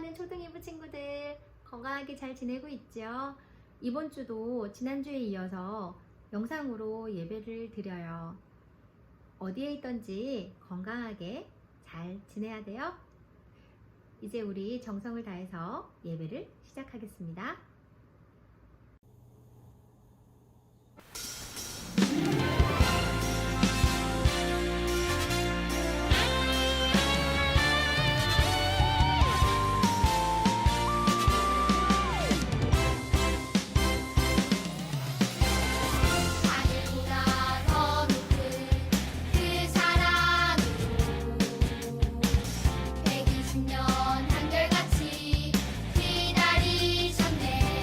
사랑하는 초등일부 친구들, 건강하게 잘 지내고 있죠? 이번 주도 지난주에 이어서 영상으로 예배를 드려요. 어디에 있던지 건강하게 잘 지내야 돼요. 이제 우리 정성을 다해서 예배를 시작하겠습니다. 한결같이 기다리셨네.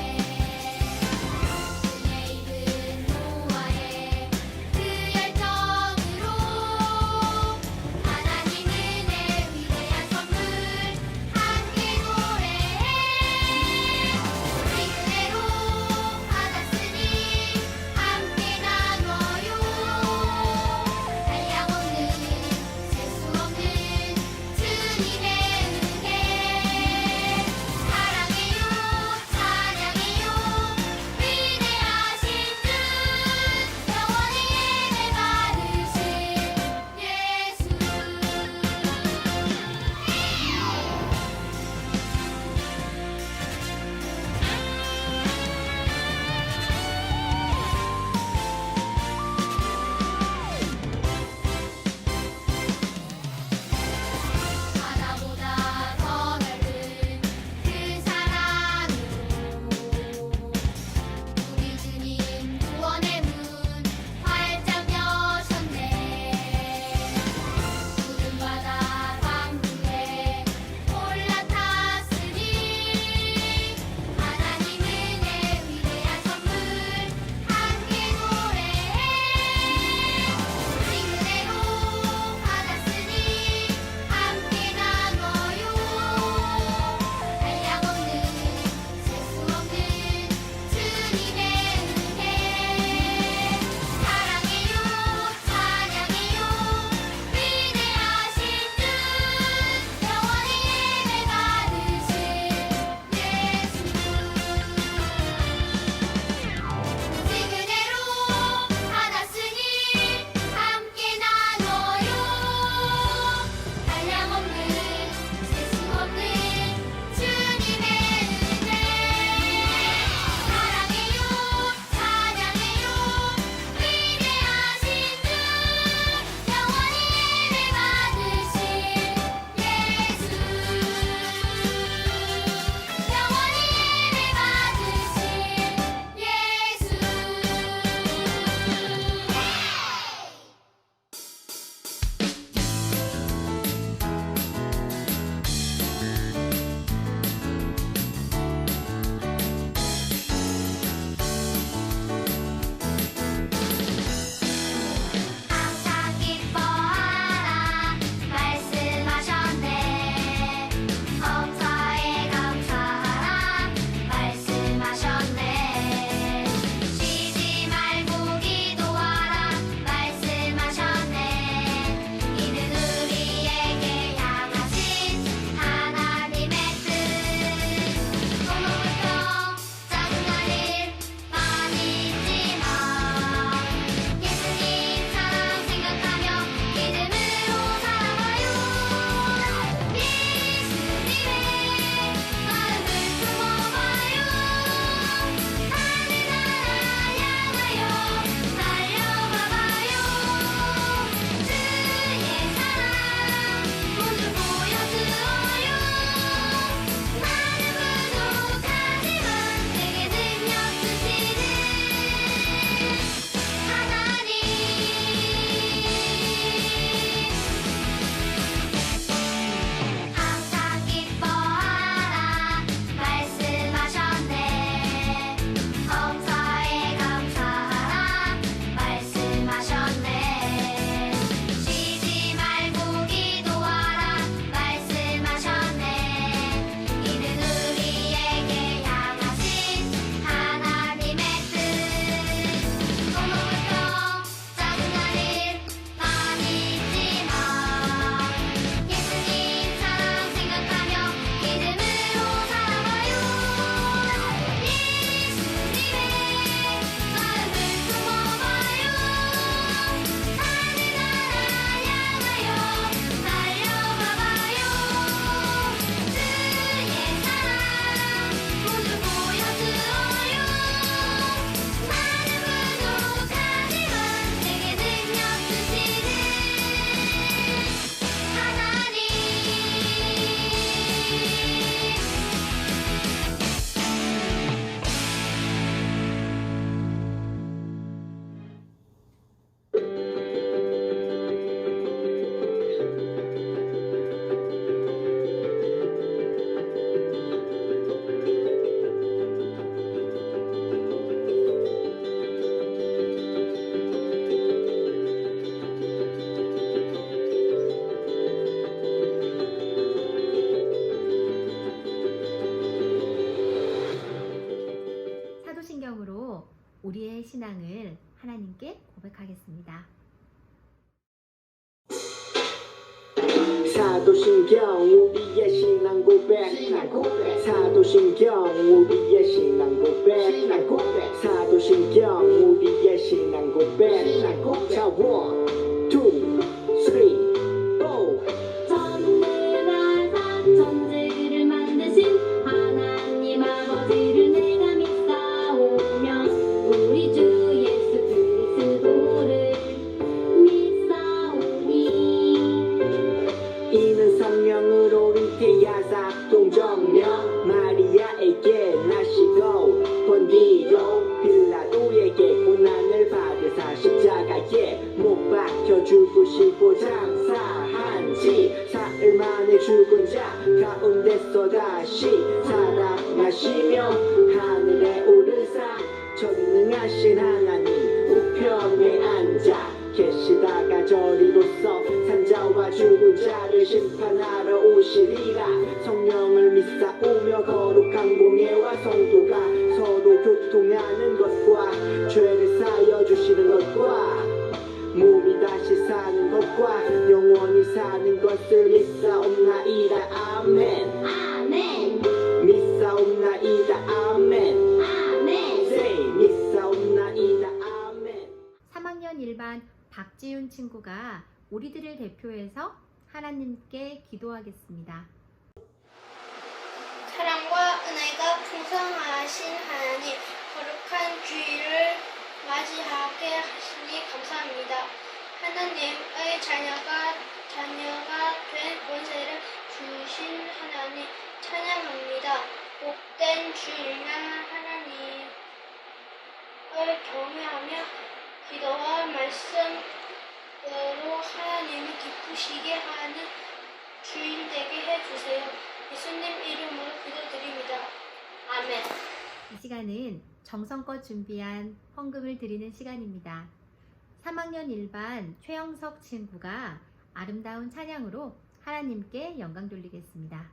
사도신경 우리의 신앙 고백 사도신경 우리의 신앙 고백 사도신경 우리의 신앙 고백 자 원, 투, 쓰리, 포 천지를 천지를 만드신 하나님 아버지를 내가 믿사오며 우리 주 예수 그리스도를 믿사오니 이는 성령으로 잉태하사 동정녀 마리아에게 나시고 본디오 빌라도에게 고난을 받으사 십자가에 못 박혀 죽으시고 장사한 지 사흘 만에 죽은 자 가운데서 다시 살아나시며 하늘에 오르사 전능하신 하나님 우편에 앉아 계시다가 저리로서 산자와 죽은 자를 심판하러 오시리라. 성령을 믿사오며 거룩한 공예와 성도가 서로 교통하는 것과 죄를 사여 주시는 것과 몸이 다시 사는 것과 영원히 사는 것을 믿사옵나이다. 아멘. 아멘 믿사옵나이다. 아멘. 아멘 Say 믿사옵나이다. 아멘. 3학년 1반 박지윤 친구가 우리들을 대표해서 하나님께 기도하겠습니다. 사랑과 은혜가 풍성하신 하나님, 거룩한 주일을 맞이하게 하시니 감사합니다. 하나님의 자녀가 된 권세를 주신 하나님 찬양합니다. 복된 주일날 하나님을 경외하며 기도와 말씀으로 하나님을 기쁘시게 하는 주일 되게 해주세요. 예수님 이름으로 기도드립니다. 아멘. 이 시간은 정성껏 준비한 헌금을 드리는 시간입니다. 3학년 1반 최영석 친구가 아름다운 찬양으로 하나님께 영광 돌리겠습니다.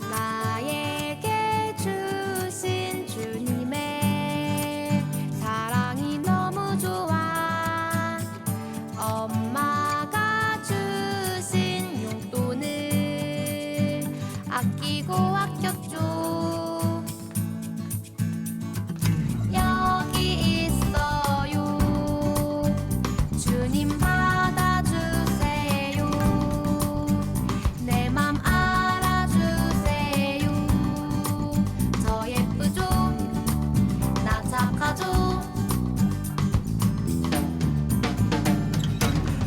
나에게 주신 주님의 사랑이 너무 좋아. 엄마가 주신 용돈을 아끼고 아꼈죠. 여기 있어요. 주님 받아주세요. 내 맘 알아주세요. 저 예쁘죠? 나 착하죠?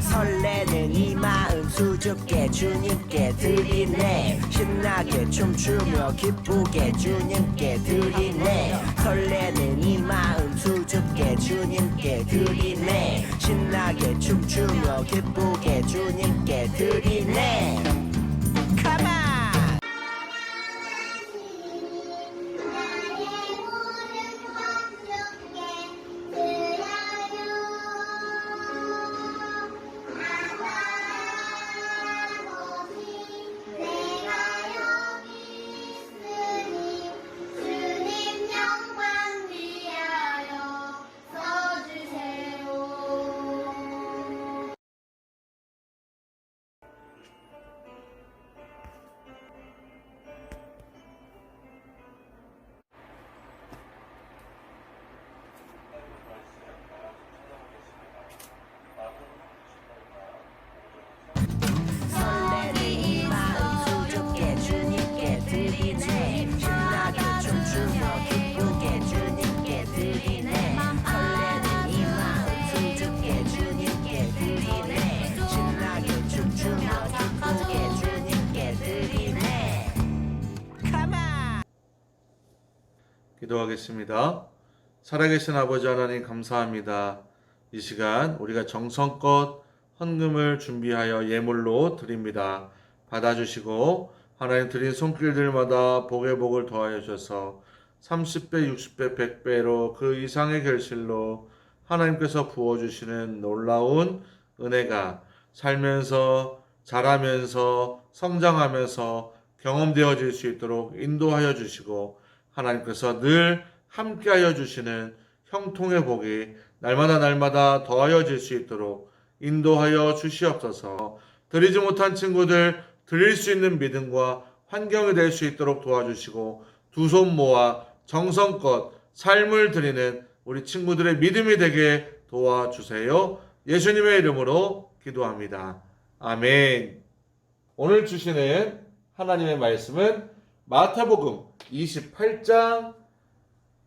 설레는 이 마음 수줍게 주님께 드리네. 신나게 춤추며 기쁘게 주님께 드리네. 설레는 이 마음 수줍게 주님께 드리네. 신나게 춤추며 기쁘게 주님께 드리네. Come on! 기도하겠습니다. 살아계신 아버지 하나님 감사합니다. 이 시간 우리가 정성껏 헌금을 준비하여 예물로 드립니다. 받아주시고 하나님 드린 손길들마다 복의 복을 더하여 주셔서 30배, 60배, 100배로 그 이상의 결실로 하나님께서 부어주시는 놀라운 은혜가 살면서 자라면서 성장하면서 경험되어질 수 있도록 인도하여 주시고 하나님께서 늘 함께하여 주시는 형통의 복이 날마다 더하여질 수 있도록 인도하여 주시옵소서. 드리지 못한 친구들 드릴 수 있는 믿음과 환경이 될 수 있도록 도와주시고 두 손 모아 정성껏 삶을 드리는 우리 친구들의 믿음이 되게 도와주세요. 예수님의 이름으로 기도합니다. 아멘. 오늘 주시는 하나님의 말씀은 마태복음 28장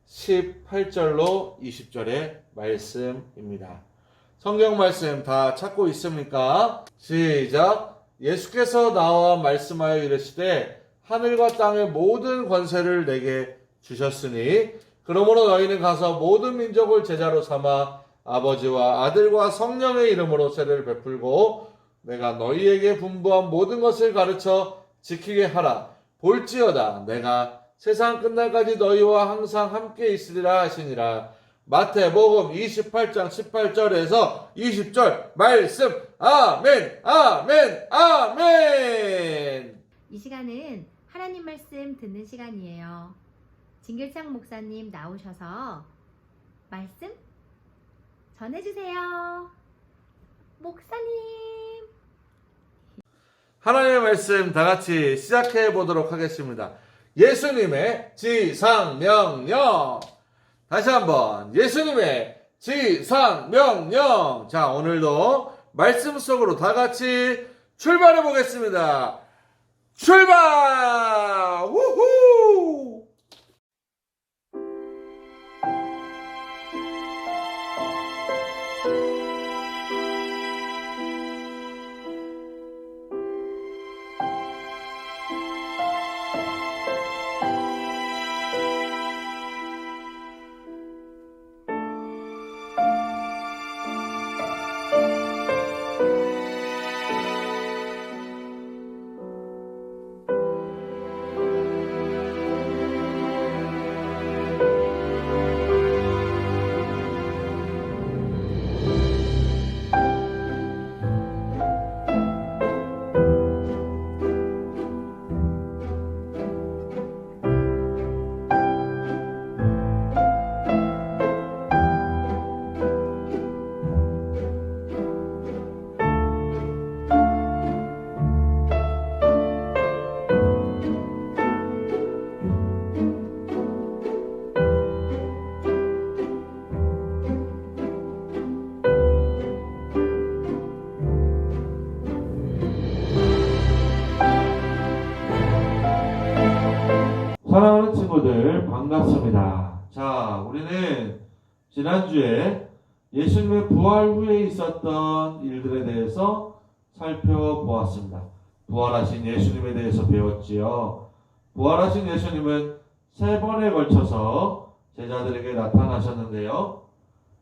18절로 20절의 말씀입니다. 성경 말씀 다 찾고 있습니까? 시작. 예수께서 나와 말씀하여 이르시되 하늘과 땅의 모든 권세를 내게 주셨으니 그러므로 너희는 가서 모든 민족을 제자로 삼아 아버지와 아들과 성령의 이름으로 세례를 베풀고 내가 너희에게 분부한 모든 것을 가르쳐 지키게 하라. 볼지어다 내가 세상 끝날까지 너희와 항상 함께 있으리라 하시니라. 마태복음 28장 18절에서 20절 말씀. 아멘, 아멘, 아멘. 이 시간은 하나님 말씀 듣는 시간이에요. 진길창 목사님 나오셔서 말씀 전해주세요. 목사님. 하나님의 말씀 다 같이 시작해 보도록 하겠습니다. 예수님의 지상명령. 다시 한번 예수님의 지상명령. 자, 오늘도 말씀 속으로 다 같이 출발해 보겠습니다. 출발! 우후! 사랑하는 친구들 반갑습니다. 자, 우리는 지난주에 예수님의 부활 후에 있었던 일들에 대해서 살펴보았습니다. 부활하신 예수님에 대해서 배웠지요. 부활하신 예수님은 3번에 걸쳐서 제자들에게 나타나셨는데요.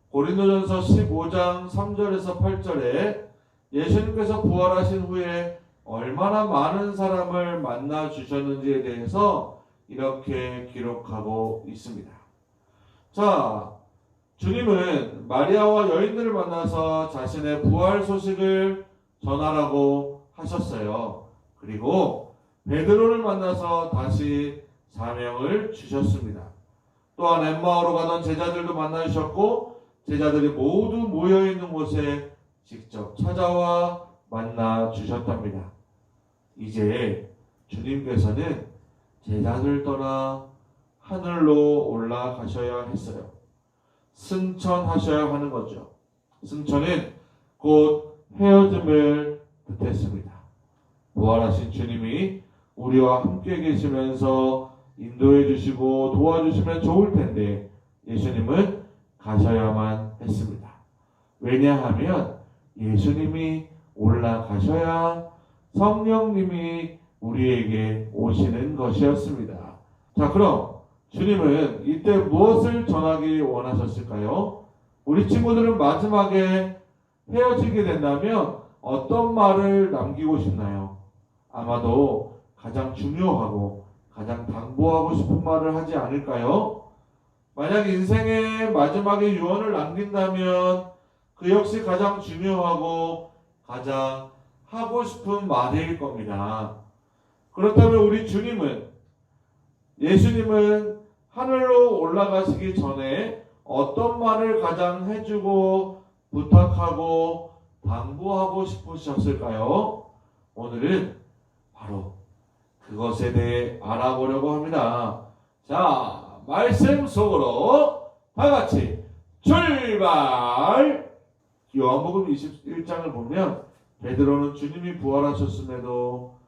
고린도전서 15장 3절에서 8절에 예수님께서 부활하신 후에 얼마나 많은 사람을 만나 주셨는지에 대해서 이렇게 기록하고 있습니다. 자, 주님은 마리아와 여인들을 만나서 자신의 부활 소식을 전하라고 하셨어요. 그리고 베드로를 만나서 다시 사명을 주셨습니다. 또한 엠마오로 가던 제자들도 만나주셨고 제자들이 모두 모여있는 곳에 직접 찾아와 만나주셨답니다. 이제 주님께서는 제자들 떠나 하늘로 올라가셔야 했어요. 승천하셔야 하는 거죠. 승천은 곧 헤어짐을 뜻했습니다. 부활하신 주님이 우리와 함께 계시면서 인도해 주시고 도와주시면 좋을 텐데 예수님은 가셔야만 했습니다. 왜냐하면 예수님이 올라가셔야 성령님이 우리에게 오시는 것이었습니다. 자, 그럼 주님은 이때 무엇을 전하기 원하셨을까요? 우리 친구들은 마지막에 헤어지게 된다면 어떤 말을 남기고 싶나요? 아마도 가장 중요하고 가장 당부하고 싶은 말을 하지 않을까요? 만약 인생의 마지막에 유언을 남긴다면 그 역시 가장 중요하고 가장 하고 싶은 말일 겁니다. 그렇다면 우리 예수님은 하늘로 올라가시기 전에 어떤 말을 가장 해주고 부탁하고 당부하고 싶으셨을까요? 오늘은 바로 그것에 대해 알아보려고 합니다. 자, 말씀 속으로 다 같이 출발! 요한복음 21장을 보면 베드로는 주님이 부활하셨음에도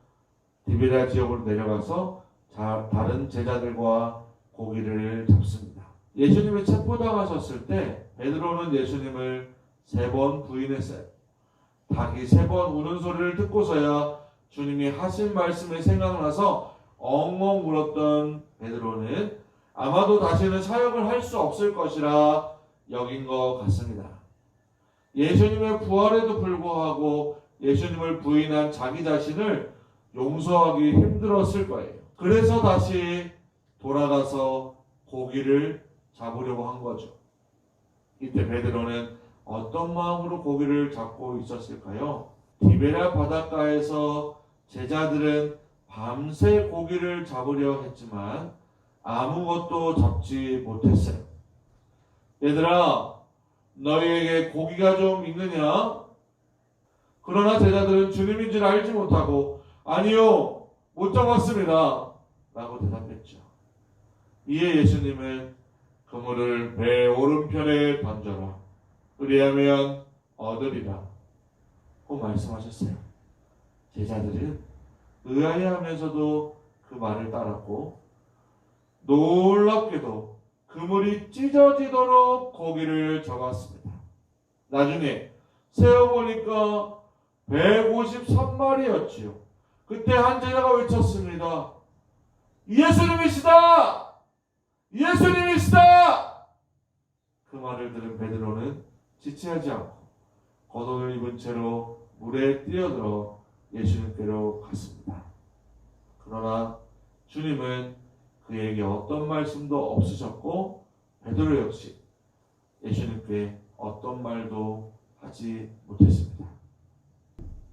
디베랴 지역으로 내려가서 다른 제자들과 고기를 잡습니다. 예수님이 체포당하셨을 때 베드로는 예수님을 3번 부인했어요. 닭이 3번 우는 소리를 듣고서야 주님이 하신 말씀이 생각나서 엉엉 울었던 베드로는 아마도 다시는 사역을 할 수 없을 것이라 여긴 것 같습니다. 예수님의 부활에도 불구하고 예수님을 부인한 자기 자신을 용서하기 힘들었을 거예요. 그래서 다시 돌아가서 고기를 잡으려고 한 거죠. 이때 베드로는 어떤 마음으로 고기를 잡고 있었을까요? 디베랴 바닷가에서 제자들은 밤새 고기를 잡으려 했지만 아무것도 잡지 못했어요. 얘들아, 너희에게 고기가 좀 있느냐? 그러나 제자들은 주님인 줄 알지 못하고 아니요, 못 잡았습니다 라고 대답했죠. 이에 예수님은 그물을 배 오른편에 던져라. 그리하면 얻으리라 고 말씀하셨어요. 제자들은 의아해하면서도 그 말을 따랐고 놀랍게도 그물이 찢어지도록 고기를 잡았습니다. 나중에 세어보니까 153마리였지요. 그때 한 제자가 외쳤습니다. 예수님이시다! 예수님이시다! 그 말을 들은 베드로는 지체하지 않고 겉옷을 입은 채로 물에 뛰어들어 예수님께로 갔습니다. 그러나 주님은 그에게 어떤 말씀도 없으셨고 베드로 역시 예수님께 어떤 말도 하지 못했습니다.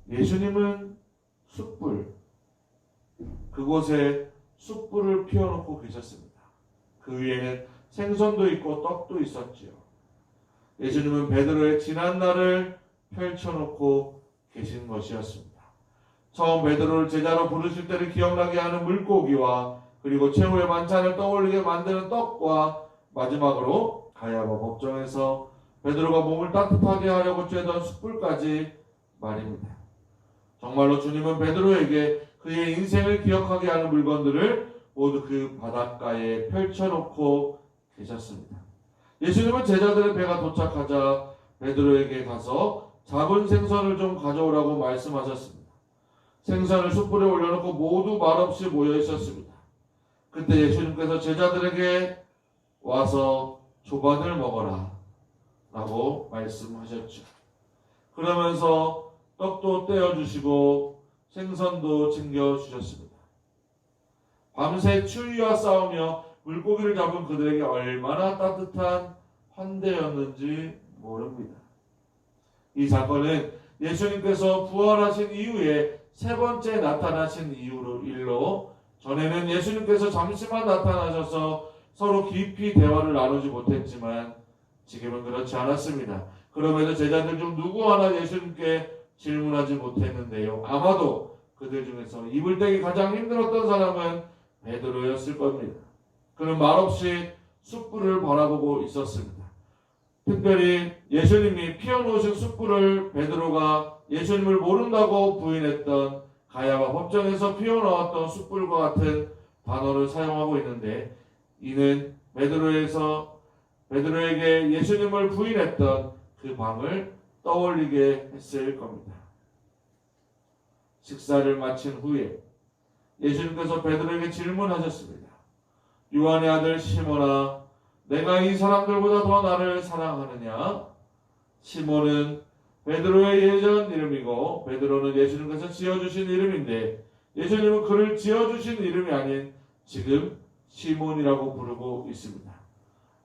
예수님은 숯불, 그곳에 숯불을 피워놓고 계셨습니다. 그 위에는 생선도 있고 떡도 있었지요. 예수님은 베드로의 지난 날을 펼쳐놓고 계신 것이었습니다. 처음 베드로를 제자로 부르실 때를 기억나게 하는 물고기와 그리고 최후의 만찬을 떠올리게 만드는 떡과 마지막으로 가야바 법정에서 베드로가 몸을 따뜻하게 하려고 쬐던 숯불까지 말입니다. 정말로 주님은 베드로에게 그의 인생을 기억하게 하는 물건들을 모두 그 바닷가에 펼쳐놓고 계셨습니다. 예수님은 제자들의 배가 도착하자 베드로에게 가서 잡은 생선을 좀 가져오라고 말씀하셨습니다. 생선을 숯불에 올려놓고 모두 말없이 모여 있었습니다. 그때 예수님께서 제자들에게 와서 조반을 먹어라 라고 말씀하셨죠. 그러면서 떡도 떼어주시고 생선도 챙겨주셨습니다. 밤새 추위와 싸우며 물고기를 잡은 그들에게 얼마나 따뜻한 환대였는지 모릅니다. 이 사건은 예수님께서 부활하신 이후에 3번째 나타나신 일로 전에는 예수님께서 잠시만 나타나셔서 서로 깊이 대화를 나누지 못했지만 지금은 그렇지 않았습니다. 그럼에도 제자들 중 누구 하나 예수님께 질문하지 못했는데요. 아마도 그들 중에서 입을 떼기 가장 힘들었던 사람은 베드로였을 겁니다. 그는 말없이 숯불을 바라보고 있었습니다. 특별히 예수님이 피워놓으신 숯불을 베드로가 예수님을 모른다고 부인했던 가야바 법정에서 피워놓았던 숯불과 같은 단어를 사용하고 있는데 이는 베드로에게 예수님을 부인했던 그 밤을 떠올리게 했을 겁니다. 식사를 마친 후에 예수님께서 베드로에게 질문하셨습니다. 요한의 아들 시몬아, 내가 이 사람들보다 더 나를 사랑하느냐? 시몬은 베드로의 예전 이름이고 베드로는 예수님께서 지어주신 이름인데 예수님은 그를 지어주신 이름이 아닌 지금 시몬이라고 부르고 있습니다.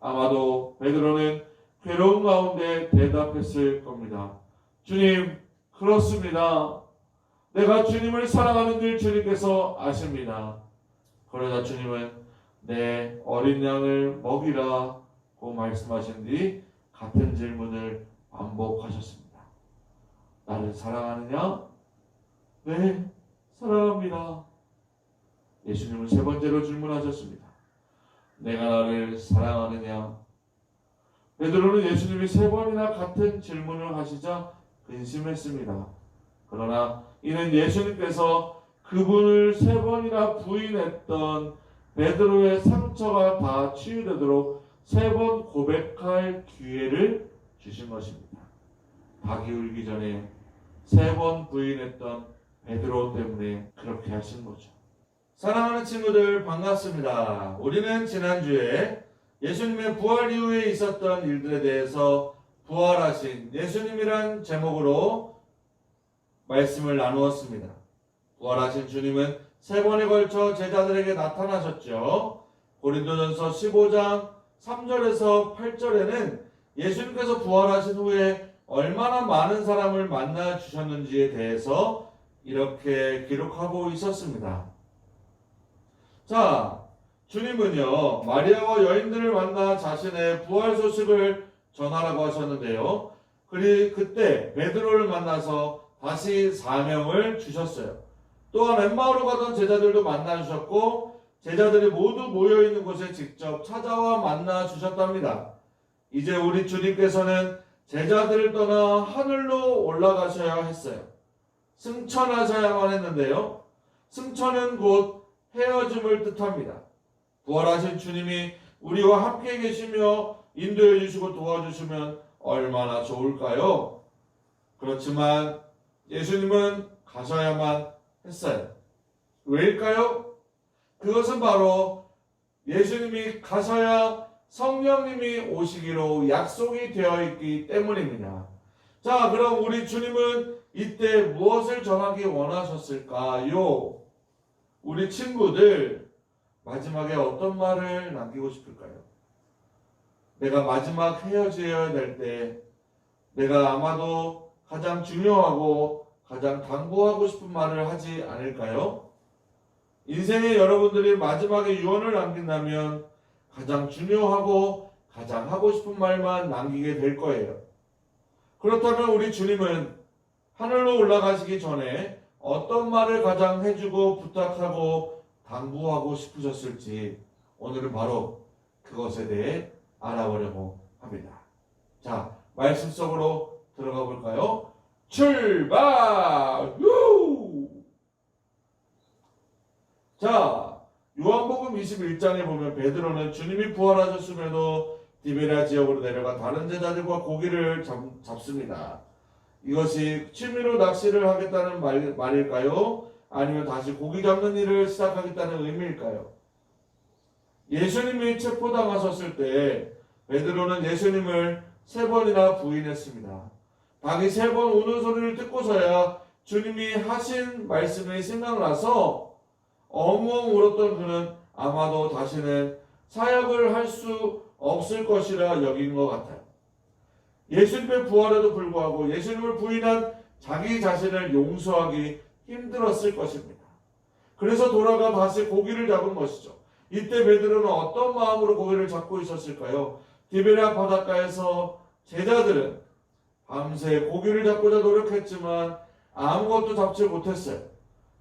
아마도 베드로는 괴로운 가운데 대답했을 겁니다. 주님, 그렇습니다. 내가 주님을 사랑하는 줄 주님께서 아십니다. 그러자 주님은 내 어린 양을 먹이라고 말씀하신 뒤 같은 질문을 반복하셨습니다. 나를 사랑하느냐? 네, 사랑합니다. 예수님은 세 번째로 질문하셨습니다. 내가 나를 사랑하느냐? 베드로는 예수님이 세 번이나 같은 질문을 하시자 근심했습니다. 그러나 이는 예수님께서 그분을 세 번이나 부인했던 베드로의 상처가 다 치유되도록 세 번 고백할 기회를 주신 것입니다. 닭이 울기 전에 세 번 부인했던 베드로 때문에 그렇게 하신 거죠. 사랑하는 친구들, 반갑습니다. 우리는 지난주에 예수님의 부활 이후에 있었던 일들에 대해서 부활하신 예수님이란 제목으로 말씀을 나누었습니다. 부활하신 주님은 세 번에 걸쳐 제자들에게 나타나셨죠. 고린도전서 15장 3절에서 8절에는 예수님께서 부활하신 후에 얼마나 많은 사람을 만나 주셨는지에 대해서 이렇게 기록하고 있었습니다. 자, 주님은요, 마리아와 여인들을 만나 자신의 부활 소식을 전하라고 하셨는데요. 그때 베드로를 만나서 다시 사명을 주셨어요. 또한 엠마오로 가던 제자들도 만나 주셨고 제자들이 모두 모여있는 곳에 직접 찾아와 만나 주셨답니다. 이제 우리 주님께서는 제자들을 떠나 하늘로 올라가셔야 했어요. 승천하셔야만 했는데요. 승천은 곧 헤어짐을 뜻합니다. 부활하신 주님이 우리와 함께 계시며 인도해 주시고 도와주시면 얼마나 좋을까요? 그렇지만 예수님은 가셔야만 했어요. 왜일까요? 그것은 바로 예수님이 가셔야 성령님이 오시기로 약속이 되어 있기 때문입니다. 자, 그럼 우리 주님은 이때 무엇을 전하기 원하셨을까요? 우리 친구들, 마지막에 어떤 말을 남기고 싶을까요? 내가 마지막 헤어져야 될 때 내가 아마도 가장 중요하고 가장 당부하고 싶은 말을 하지 않을까요? 인생에 여러분들이 마지막에 유언을 남긴다면 가장 중요하고 가장 하고 싶은 말만 남기게 될 거예요. 그렇다면 우리 주님은 하늘로 올라가시기 전에 어떤 말을 가장 해주고 부탁하고 당부하고 싶으셨을지 오늘은 바로 그것에 대해 알아보려고 합니다. 자, 말씀 속으로 들어가 볼까요? 출발! 자, 요한복음 21장에 보면 베드로는 주님이 부활하셨음에도 디베랴 지역으로 내려가 다른 제자들과 고기를 잡습니다. 이것이 취미로 낚시를 하겠다는 말일까요? 아니면 다시 고기 잡는 일을 시작하겠다는 의미일까요? 예수님이 체포당하셨을 때 베드로는 예수님을 세 번이나 부인했습니다. 닭이 세 번 우는 소리를 듣고서야 주님이 하신 말씀이 생각나서 엉엉 울었던 그는 아마도 다시는 사역을 할 수 없을 것이라 여긴 것 같아요. 예수님의 부활에도 불구하고 예수님을 부인한 자기 자신을 용서하기 힘들었을 것입니다. 그래서 돌아가 다시 고기를 잡은 것이죠. 이때 베드로는 어떤 마음으로 고기를 잡고 있었을까요? 디베랴 바닷가에서 제자들은 밤새 고기를 잡고자 노력했지만 아무것도 잡지 못했어요.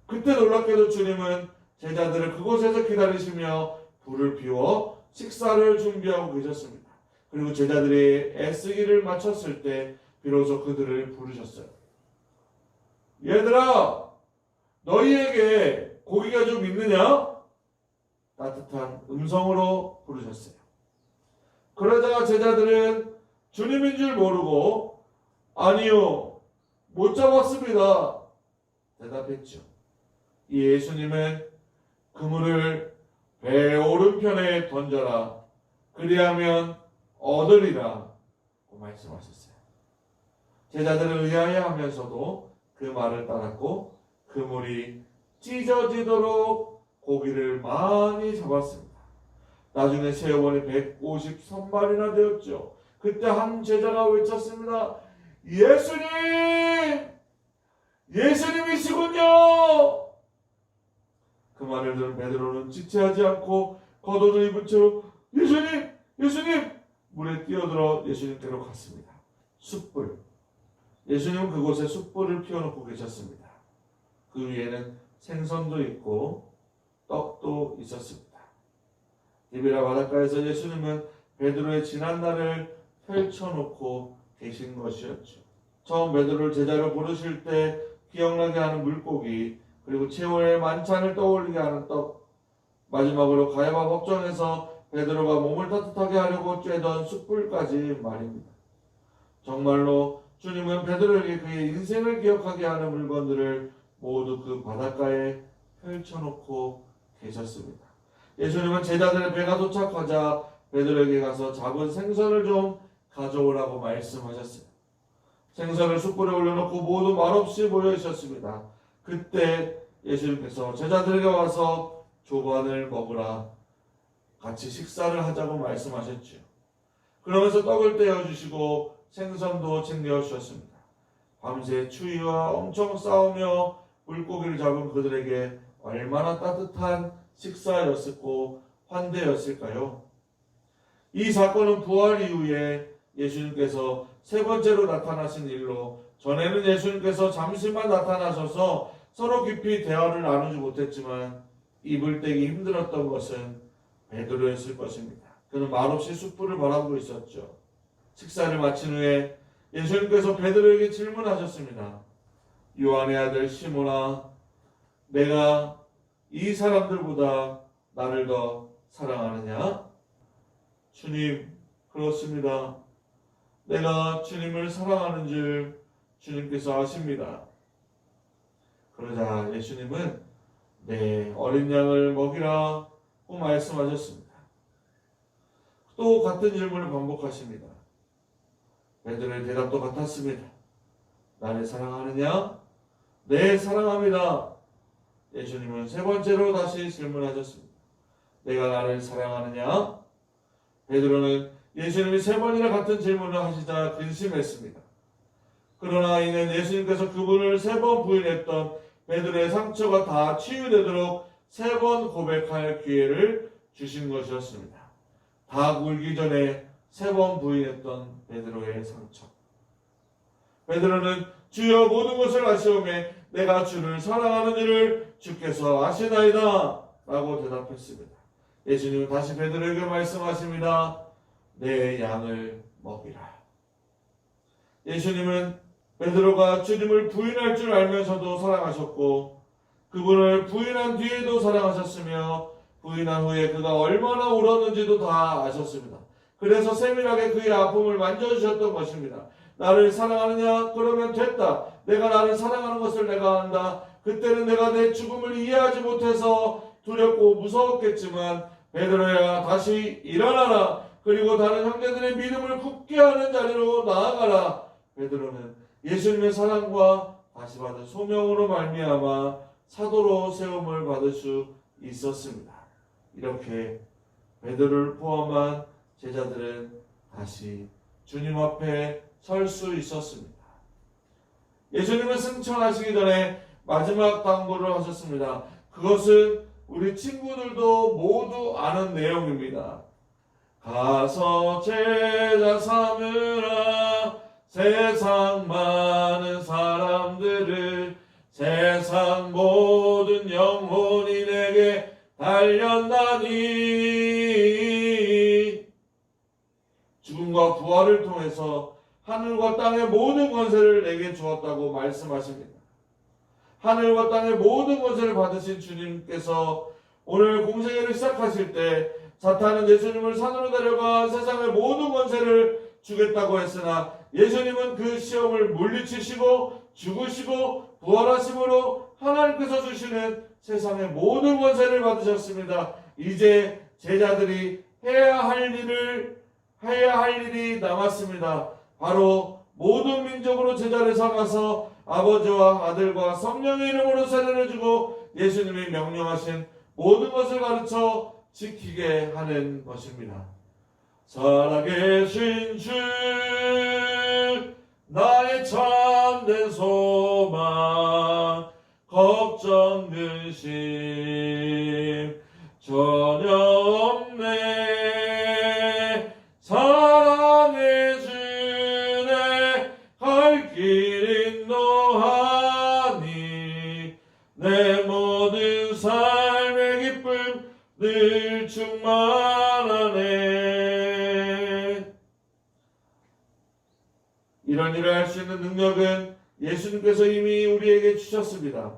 그때 놀랍게도 주님은 제자들을 그곳에서 기다리시며 불을 피워 식사를 준비하고 계셨습니다. 그리고 제자들이 애쓰기를 마쳤을 때 비로소 그들을 부르셨어요. 얘들아, 너희에게 고기가 좀 있느냐? 따뜻한 음성으로 부르셨어요. 그러자 제자들은 주님인 줄 모르고 아니요, 못 잡았습니다 대답했죠. 이 예수님은 그물을 배 오른편에 던져라. 그리하면 얻으리라. 고 말씀하셨어요. 제자들은 의아해하면서도 그 말을 따랐고 그물이 찢어지도록 고기를 많이 잡았습니다. 나중에 새우원이 153마리나 되었죠. 그때 한 제자가 외쳤습니다. 예수님! 예수님이시군요! 그 말을 들은 베드로는 지체하지 않고 겉옷을 입은 채로 예수님! 예수님! 물에 뛰어들어 예수님께로 갔습니다. 숯불. 예수님은 그곳에 숯불을 피워놓고 계셨습니다. 그 위에는 생선도 있고 떡도 있었습니다. 디베라 바닷가에서 예수님은 베드로의 지난 날을 펼쳐놓고 계신 것이었죠. 처음 베드로를 제자로 부르실 때 기억나게 하는 물고기, 그리고 최후의 만찬을 떠올리게 하는 떡, 마지막으로 가야바 법정에서 베드로가 몸을 따뜻하게 하려고 쬐던 숯불까지 말입니다. 정말로 주님은 베드로에게 그의 인생을 기억하게 하는 물건들을 모두 그 바닷가에 펼쳐놓고 계셨습니다. 예수님은 제자들의 배가 도착하자 베드로에게 가서 잡은 생선을 좀 가져오라고 말씀하셨어요. 생선을 숯불에 올려놓고 모두 말없이 모여 있었습니다. 그때 예수님께서 제자들에게 와서 조반을 먹으라, 같이 식사를 하자고 말씀하셨죠. 그러면서 떡을 떼어주시고 생선도 챙겨주셨습니다. 밤새 추위와 엄청 싸우며 물고기를 잡은 그들에게 얼마나 따뜻한 식사였었고 환대였을까요? 이 사건은 부활 이후에 예수님께서 세 번째로 나타나신 일로, 전에는 예수님께서 잠시만 나타나셔서 서로 깊이 대화를 나누지 못했지만 입을 떼기 힘들었던 것은 베드로였을 것입니다. 그는 말없이 숯불을 바라보고 있었죠. 식사를 마친 후에 예수님께서 베드로에게 질문하셨습니다. 요한의 아들 시몬아, 내가 이 사람들보다 나를 더 사랑하느냐? 주님, 그렇습니다. 내가 주님을 사랑하는 줄 주님께서 아십니다. 그러자 예수님은 내 어린 양을 먹이라고 말씀하셨습니다. 또 같은 질문을 반복하십니다. 베드로의 대답도 같았습니다. 나를 사랑하느냐? 네, 사랑합니다. 예수님은 세 번째로 다시 질문하셨습니다. 내가 나를 사랑하느냐? 베드로는 예수님이 세 번이나 같은 질문을 하시자 근심했습니다. 그러나 이는 예수님께서 그분을 세 번 부인했던 베드로의 상처가 다 치유되도록 세 번 고백할 기회를 주신 것이었습니다. 다 울기 전에 세 번 부인했던 베드로의 상처. 베드로는 주여 모든 것을 아시오매 내가 주를 사랑하는 일을 주께서 아시나이다 라고 대답했습니다. 예수님은 다시 베드로에게 말씀하십니다. 내 양을 먹이라. 예수님은 베드로가 주님을 부인할 줄 알면서도 사랑하셨고 그분을 부인한 뒤에도 사랑하셨으며 부인한 후에 그가 얼마나 울었는지도 다 아셨습니다. 그래서 세밀하게 그의 아픔을 만져주셨던 것입니다. 나를 사랑하느냐? 그러면 됐다. 내가 나를 사랑하는 것을 내가 안다. 그때는 내가 내 죽음을 이해하지 못해서 두렵고 무서웠겠지만 베드로야, 다시 일어나라. 그리고 다른 형제들의 믿음을 굳게 하는 자리로 나아가라. 베드로는 예수님의 사랑과 다시 받은 소명으로 말미암아 사도로 세움을 받을 수 있었습니다. 이렇게 베드로를 포함한 제자들은 다시 주님 앞에 설 수 있었습니다. 예수님은 승천하시기 전에 마지막 당부를 하셨습니다. 그것은 우리 친구들도 모두 아는 내용입니다. 가서 제자 삼으라. 세상 많은 사람들을, 세상 모든 영혼이 내게 달렸나니. 죽음과 부활을 통해서 하늘과 땅의 모든 권세를 내게 주었다고 말씀하십니다. 하늘과 땅의 모든 권세를 받으신 주님께서 오늘 공생애를 시작하실 때 사탄은 예수님을 산으로 데려가 세상의 모든 권세를 주겠다고 했으나 예수님은 그 시험을 물리치시고 죽으시고 부활하심으로 하나님께서 주시는 세상의 모든 권세를 받으셨습니다. 이제 제자들이 해야 할 일이 남았습니다. 바로 모든 민족으로 제자를 삼아서 아버지와 아들과 성령의 이름으로 세례를 주고 예수님이 명령하신 모든 것을 가르쳐 지키게 하는 것입니다. 살아계신 주 나의 참된 소망 걱정 근심 전혀 없네. 사랑의 주내 갈 길 인도하니 내 모든 삶의 기쁨 늘 충만하네. 이런 일을 할 수 있는 능력은 예수님께서 이미 우리에게 주셨습니다.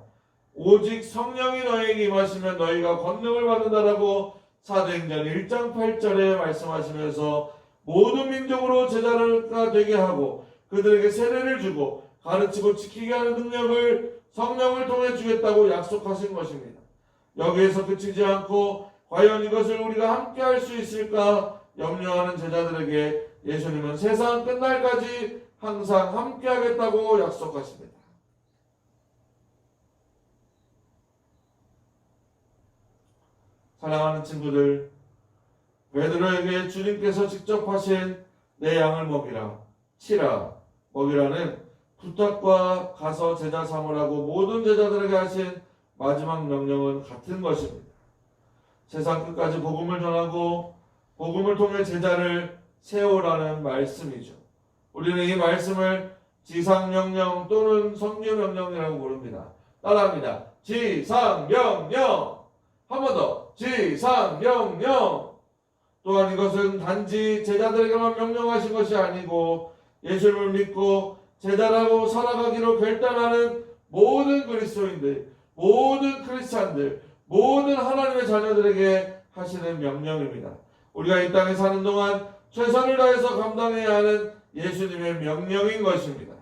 오직 성령이 너에게 임하시면 너희가 권능을 받는다라고 사도행전 1장 8절에 말씀하시면서 모든 민족으로 제자가 되게 하고 그들에게 세례를 주고 가르치고 지키게 하는 능력을 성령을 통해 주겠다고 약속하신 것입니다. 여기에서 그치지 않고 과연 이것을 우리가 함께 할 수 있을까 염려하는 제자들에게 예수님은 세상 끝날까지 항상 함께 하겠다고 약속하십니다. 사랑하는 친구들, 베드로에게 주님께서 직접 하신 내 양을 먹이라, 치라, 먹이라는 부탁과 가서 제자 삼으라고 모든 제자들에게 하신 마지막 명령은 같은 것입니다. 세상 끝까지 복음을 전하고 복음을 통해 제자를 세우라는 말씀이죠. 우리는 이 말씀을 지상명령 또는 성령명령이라고 부릅니다. 따라합니다. 지상명령! 한 번 더. 지상명령! 또한 이것은 단지 제자들에게만 명령하신 것이 아니고 예수님을 믿고 제자라고 살아가기로 결단하는 모든 그리스도인들, 모든 크리스찬들, 모든 하나님의 자녀들에게 하시는 명령입니다. 우리가 이 땅에 사는 동안 최선을 다해서 감당해야 하는 예수님의 명령인 것입니다.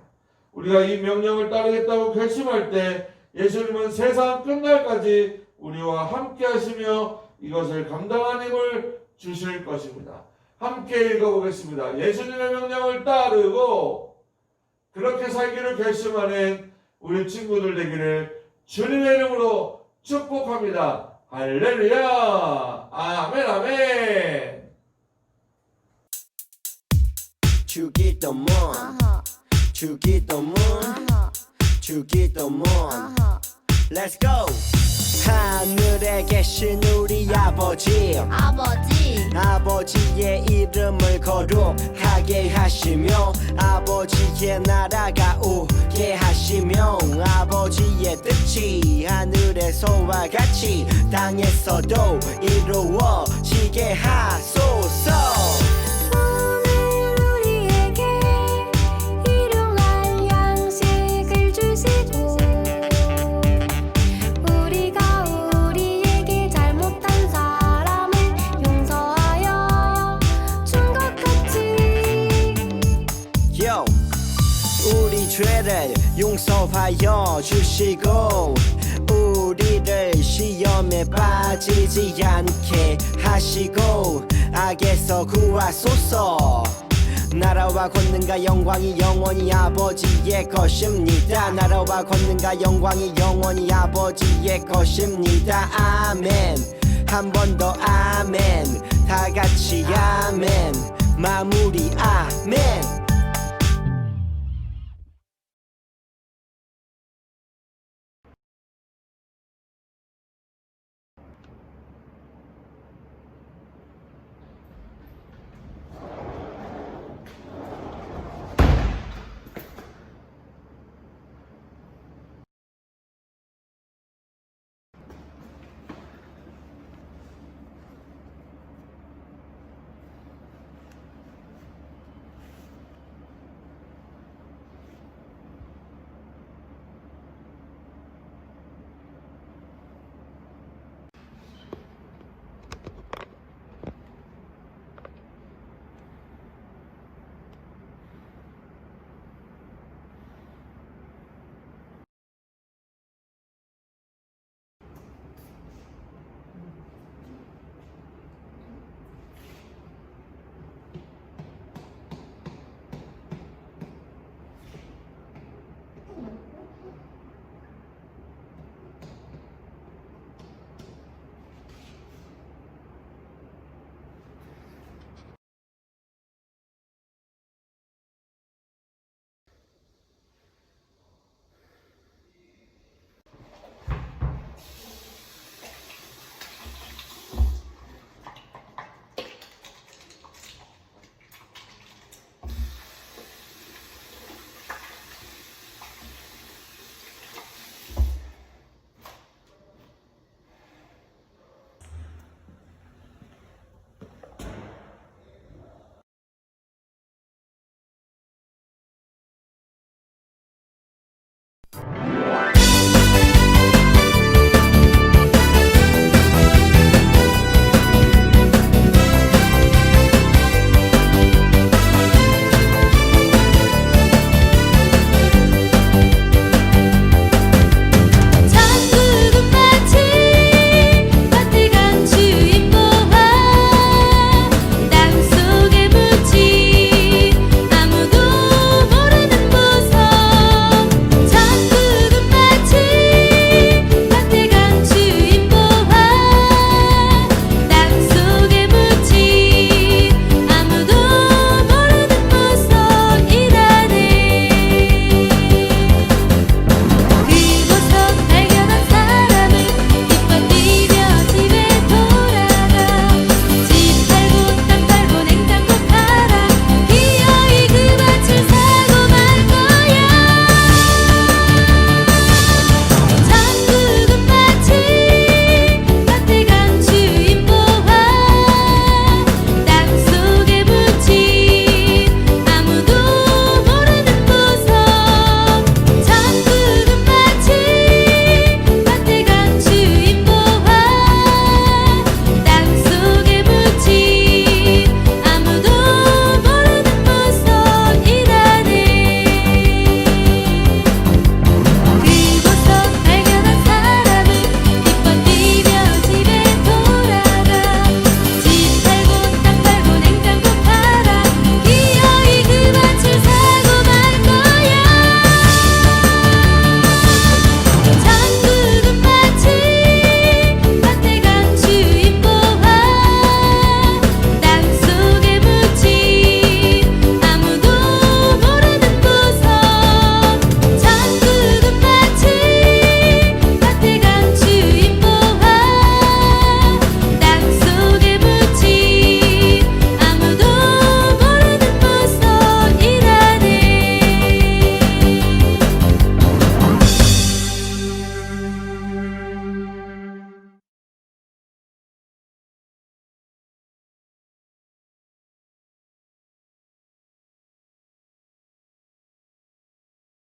우리가 이 명령을 따르겠다고 결심할 때 예수님은 세상 끝날까지 우리와 함께 하시며 이것을 감당하는 힘을 주실 것입니다. 함께 읽어보겠습니다. 예수님의 명령을 따르고 그렇게 살기를 결심하는 우리 친구들 되기를 주님의 이름으로 축복합니다. 할렐루야. 아멘 아멘. 주기도문 주기도문 주기도문 Let's go. 하늘에 계신 우리 아버지 아버지의 이름을 거룩하게 하시며 아버지의 나라가 오게 하시며 아버지의 뜻이 하늘에서와 같이 땅에서도 이루어지게 하소서. 우리 죄를 용서하여 주시고 우리를 시험에 빠지지 않게 하시고 악에서 구하소서. 나라와 권능과 영광이 영원히 아버지의 것입니다. 나라와 권능과 영광이 영원히 아버지의 것입니다. 아멘. 한 번 더 아멘. 다 같이 아멘. 마무리 아멘.